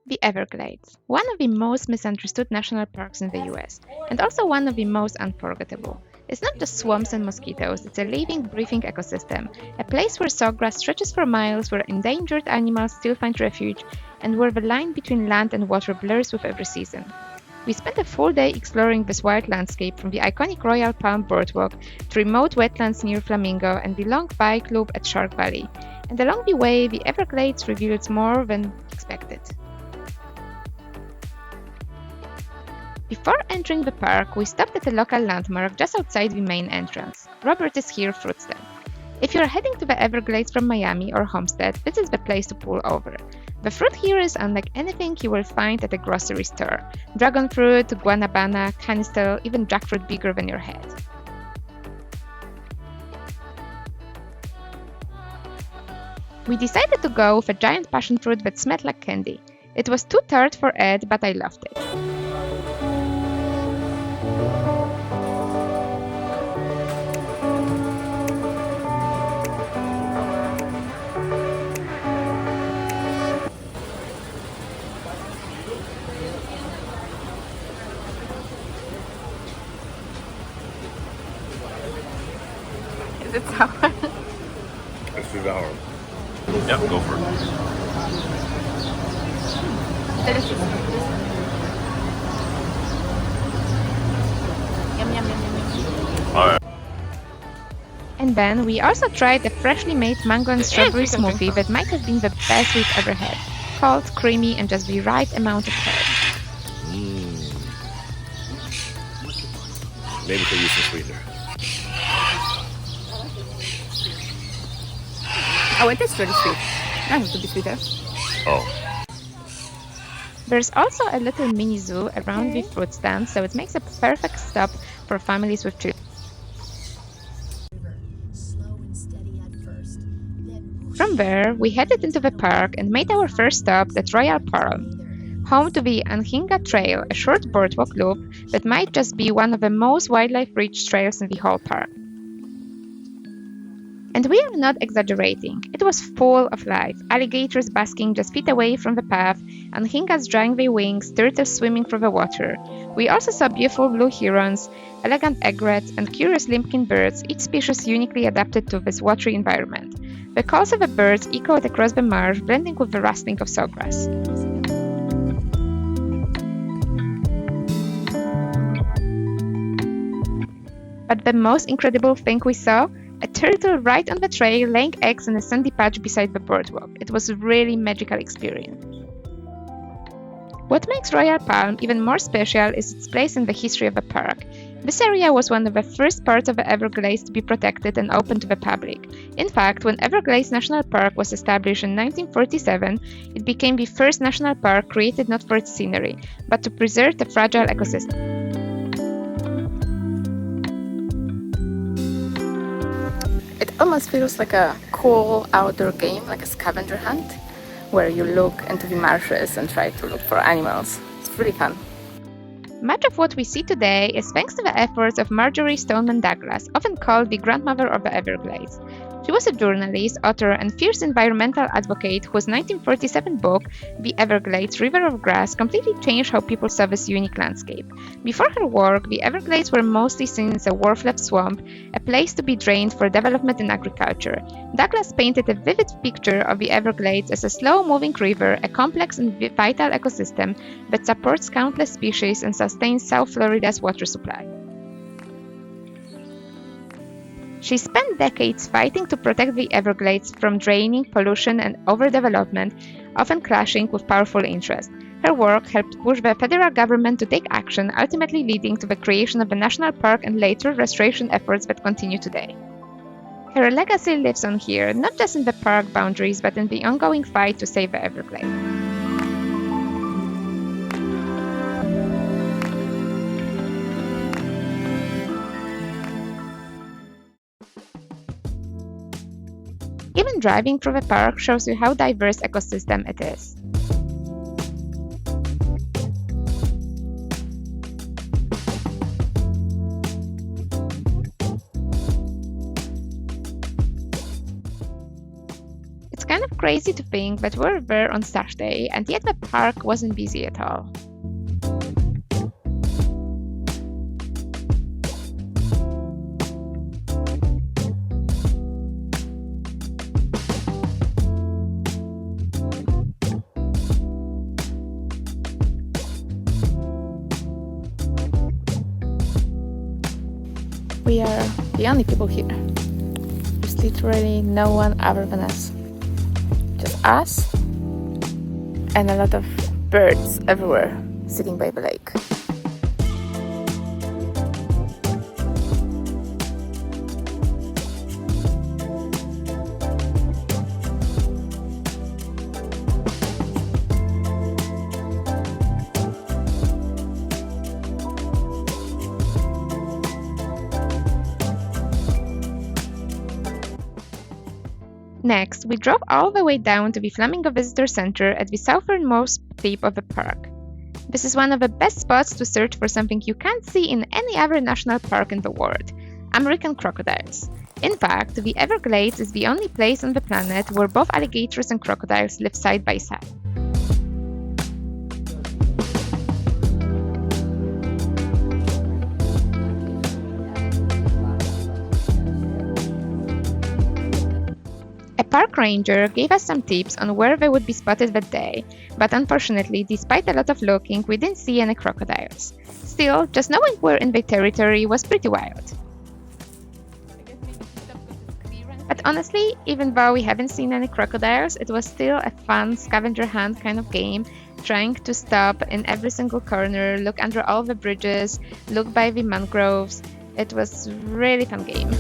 The Everglades, one of the most misunderstood national parks in the US, and also one of the most unforgettable. It's not just swamps and mosquitoes, it's a living, breathing ecosystem, a place where sawgrass stretches for miles, where endangered animals still find refuge, and where the line between land and water blurs with every season. We spent a full day exploring this wild landscape from the iconic Royal Palm Boardwalk to remote wetlands near Flamingo and the long bike loop at Shark Valley. And along the way, the Everglades revealed more than expected. Before entering the park, we stopped at a local landmark just outside the main entrance, Robert is Here fruit stand. If you're heading to the Everglades from Miami or Homestead, this is the place to pull over. The fruit here is unlike anything you will find at a grocery store. Dragon fruit, guanabana, canistel, even jackfruit bigger than your head. We decided to go with a giant passion fruit that smelled like candy. It was too tart for Ed, but I loved it. Is it sour? It's too sour. Yep, go for it. Delicious. Yum, yum, yum, yum. All right. And then we also tried a freshly made mango and strawberry smoothie that might have been the best we've ever had. Cold, creamy, and just the right amount of curd. Maybe could use some sweetener. Oh, it is really sweet. I have to be sweeter. Oh, There's also a little mini zoo around the fruit stand, so it makes a perfect stop for families with children. From there, we headed into the park and made our first stop at Royal Palm, home to the Anhinga Trail, a short boardwalk loop that might just be one of the most wildlife-rich trails in the whole park. And we are not exaggerating. It was full of life. Alligators basking just feet away from the path, anhingas drying their wings, turtles swimming through the water. We also saw beautiful blue herons, elegant egrets, and curious limpkin birds, each species uniquely adapted to this watery environment. The calls of the birds echoed across the marsh, blending with the rustling of sawgrass. But the most incredible thing we saw? A turtle right on the trail laying eggs in a sandy patch beside the boardwalk. It was a really magical experience. What makes Royal Palm even more special is its place in the history of the park. This area was one of the first parts of the Everglades to be protected and open to the public. In fact, when Everglades National Park was established in 1947, it became the first national park created not for its scenery, but to preserve the fragile ecosystem. It almost feels like a cool outdoor game, like a scavenger hunt, where you look into the marshes and try to look for animals. It's really fun. Much of what we see today is thanks to the efforts of Marjory Stoneman Douglas, often called the grandmother of the Everglades. She was a journalist, author, and fierce environmental advocate whose 1947 book, The Everglades, River of Grass, completely changed how people saw this unique landscape. Before her work, the Everglades were mostly seen as a worthless swamp, a place to be drained for development and agriculture. Douglas painted a vivid picture of the Everglades as a slow-moving river, a complex and vital ecosystem that supports countless species and sustains South Florida's water supply. She spent decades fighting to protect the Everglades from draining, pollution, and overdevelopment, often clashing with powerful interests. Her work helped push the federal government to take action, ultimately leading to the creation of a national park and later restoration efforts that continue today. Her legacy lives on here, not just in the park boundaries, but in the ongoing fight to save the Everglades. Even driving through the park shows you how diverse ecosystem it is. It's kind of crazy to think that we were there on Saturday, and yet the park wasn't busy at all. We are the only people here. There's literally no one other than us. Just us and a lot of birds everywhere sitting by the lake. Next, we drove all the way down to the Flamingo Visitor Center at the southernmost tip of the park. This is one of the best spots to search for something you can't see in any other national park in the world: American crocodiles. In fact, the Everglades is the only place on the planet where both alligators and crocodiles live side by side. A park ranger gave us some tips on where they would be spotted that day, but unfortunately, despite a lot of looking, we didn't see any crocodiles. Still, just knowing we're in their territory was pretty wild. But honestly, even though we haven't seen any crocodiles, it was still a fun scavenger hunt kind of game, trying to stop in every single corner, look under all the bridges, look by the mangroves. It was a really fun game.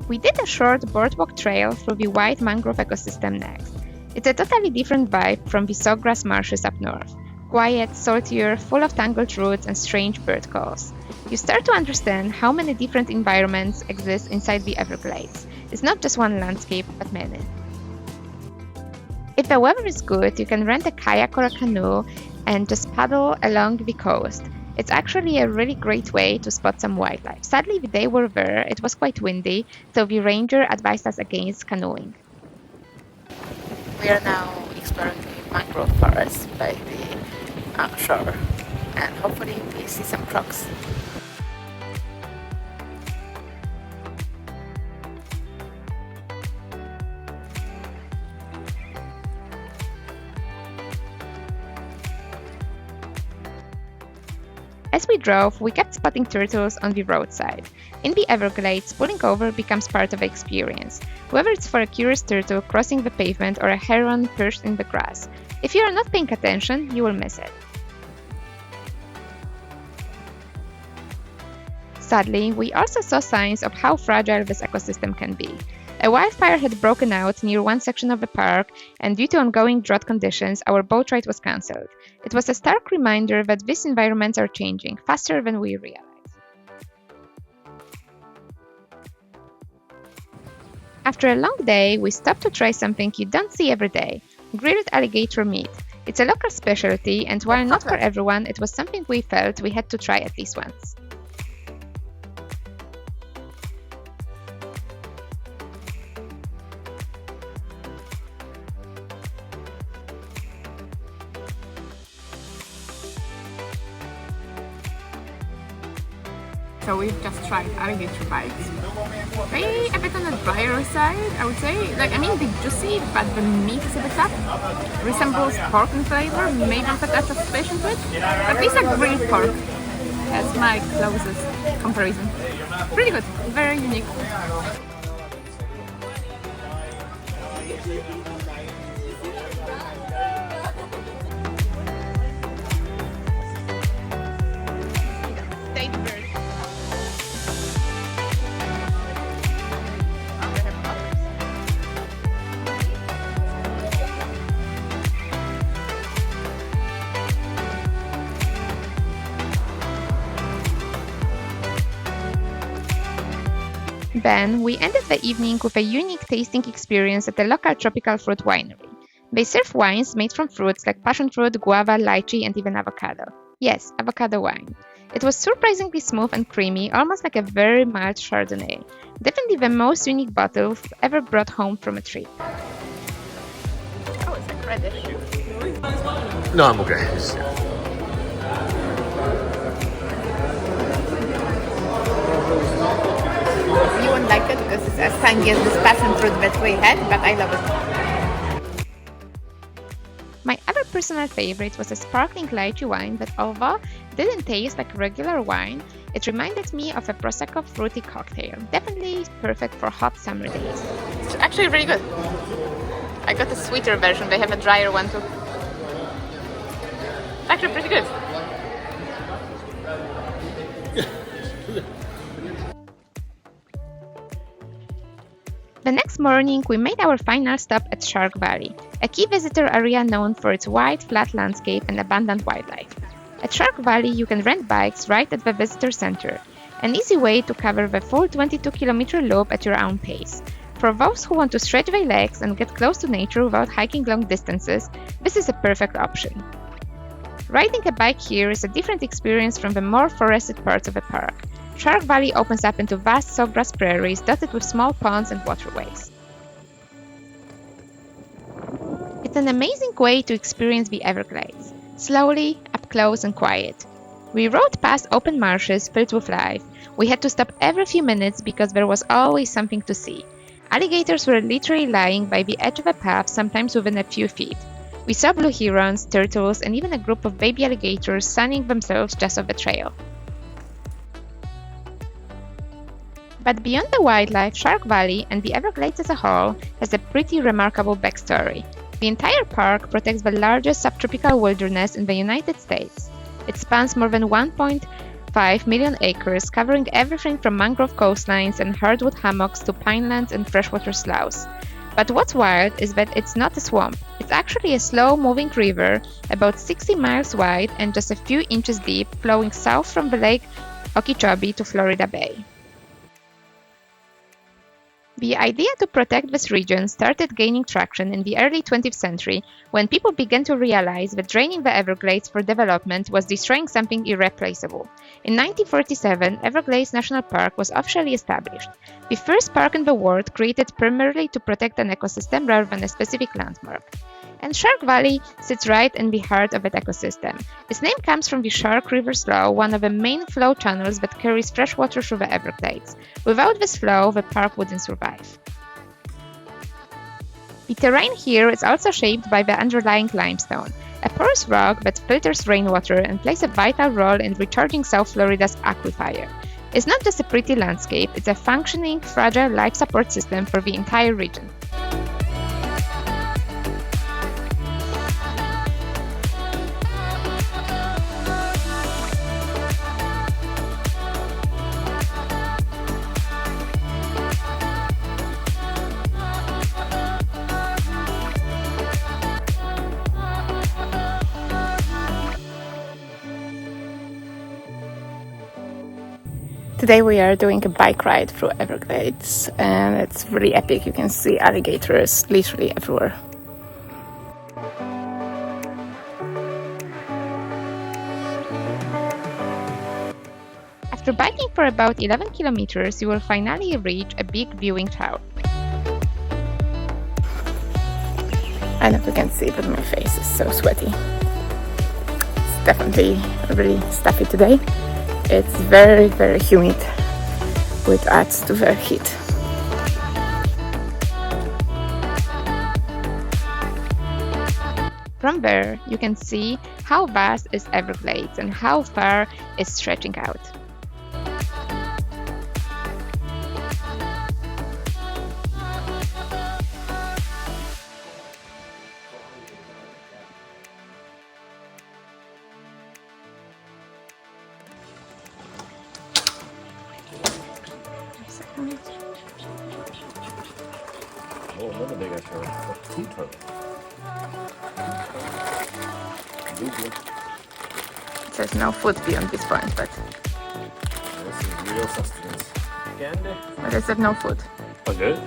We did a short boardwalk trail through the wide mangrove ecosystem next. It's a totally different vibe from the sawgrass marshes up north. Quiet, saltier, full of tangled roots and strange bird calls. You start to understand how many different environments exist inside the Everglades. It's not just one landscape, but many. If the weather is good, you can rent a kayak or a canoe and just paddle along the coast. It's actually a really great way to spot some wildlife. Sadly, the day we were there, it was quite windy, so the ranger advised us against canoeing. We are now exploring the mangrove forest by the shore, and hopefully we see some crocs. As we drove, we kept spotting turtles on the roadside. In the Everglades, pulling over becomes part of the experience, whether it's for a curious turtle crossing the pavement or a heron perched in the grass. If you are not paying attention, you will miss it. Sadly, we also saw signs of how fragile this ecosystem can be. A wildfire had broken out near one section of the park, and due to ongoing drought conditions, our boat ride was cancelled. It was a stark reminder that these environments are changing faster than we realize. After a long day, we stopped to try something you don't see every day: grilled alligator meat. It's a local specialty, and while not for everyone, it was something we felt we had to try at least once. So we've just tried alligator bites. They a bit on the drier side, I would say. They're juicy, but the meat is a bit tough. Resembles pork in flavor, maybe with a touch of fish into it. But these are grilled pork. That's my closest comparison. Pretty good, very unique. Then, we ended the evening with a unique tasting experience at the local tropical fruit winery. They serve wines made from fruits like passion fruit, guava, lychee, and even avocado. Yes, avocado wine. It was surprisingly smooth and creamy, almost like a very mild Chardonnay. Definitely the most unique bottle ever brought home from a trip. Oh, it's like reddish. No, I'm okay. You won't like it because it's as tangy as this passion fruit that we had, but I love it. My other personal favorite was a sparkling lychee wine that, although didn't taste like regular wine, it reminded me of a Prosecco fruity cocktail. Definitely perfect for hot summer days. It's actually really good. I got a sweeter version. They have a drier one too. It's actually pretty good. The next morning, we made our final stop at Shark Valley, a key visitor area known for its wide, flat landscape and abundant wildlife. At Shark Valley, you can rent bikes right at the visitor center, an easy way to cover the full 22-kilometer loop at your own pace. For those who want to stretch their legs and get close to nature without hiking long distances, this is a perfect option. Riding a bike here is a different experience from the more forested parts of the park. Shark Valley opens up into vast sawgrass prairies dotted with small ponds and waterways. It's an amazing way to experience the Everglades, slowly, up close and quiet. We rode past open marshes filled with life. We had to stop every few minutes because there was always something to see. Alligators were literally lying by the edge of a path, sometimes within a few feet. We saw blue herons, turtles, and even a group of baby alligators sunning themselves just off the trail. But beyond the wildlife, Shark Valley and the Everglades as a whole has a pretty remarkable backstory. The entire park protects the largest subtropical wilderness in the United States. It spans more than 1.5 million acres, covering everything from mangrove coastlines and hardwood hammocks to pinelands and freshwater sloughs. But what's wild is that it's not a swamp. It's actually a slow-moving river, about 60 miles wide and just a few inches deep, flowing south from the Lake Okeechobee to Florida Bay. The idea to protect this region started gaining traction in the early 20th century when people began to realize that draining the Everglades for development was destroying something irreplaceable. In 1947, Everglades National Park was officially established, the first park in the world created primarily to protect an ecosystem rather than a specific landmark. And Shark Valley sits right in the heart of that ecosystem. Its name comes from the Shark River Slough, one of the main flow channels that carries fresh water through the Everglades. Without this flow, the park wouldn't survive. The terrain here is also shaped by the underlying limestone, a porous rock that filters rainwater and plays a vital role in recharging South Florida's aquifer. It's not just a pretty landscape, it's a functioning, fragile life support system for the entire region. Today we are doing a bike ride through Everglades and it's really epic. You can see alligators literally everywhere. After biking for about 11 kilometers, you will finally reach a big viewing tower. I don't know if you can see, but my face is so sweaty. It's definitely really stuffy today. It's very, very humid, which adds to the heat. From there, you can see how vast is Everglades and how far it's stretching out. Oh, another big ass shark. Two turtles. It says no food beyond this point, but This is real sustenance. Candy? I said no food. Oh, good.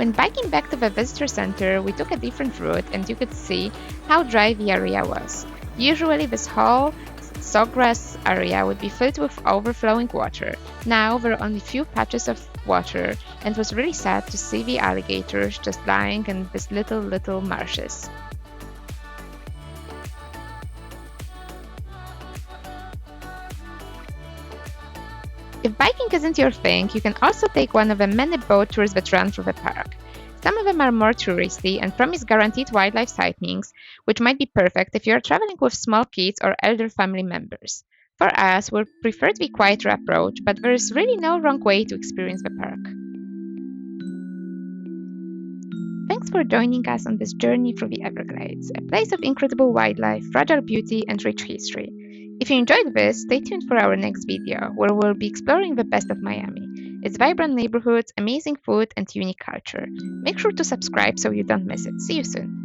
When biking back to the visitor center, we took a different route and you could see how dry the area was. Usually this whole sawgrass area would be filled with overflowing water. Now there are only few patches of water and it was really sad to see the alligators just lying in these little marshes. If biking isn't your thing, you can also take one of the many boat tours that run through the park. Some of them are more touristy and promise guaranteed wildlife sightings, which might be perfect if you're traveling with small kids or elder family members. For us, we preferred the quieter approach, but there is really no wrong way to experience the park. Thanks for joining us on this journey through the Everglades, a place of incredible wildlife, fragile beauty, and rich history. If you enjoyed this, stay tuned for our next video, where we'll be exploring the best of Miami, its vibrant neighborhoods, amazing food, and unique culture. Make sure to subscribe so you don't miss it. See you soon!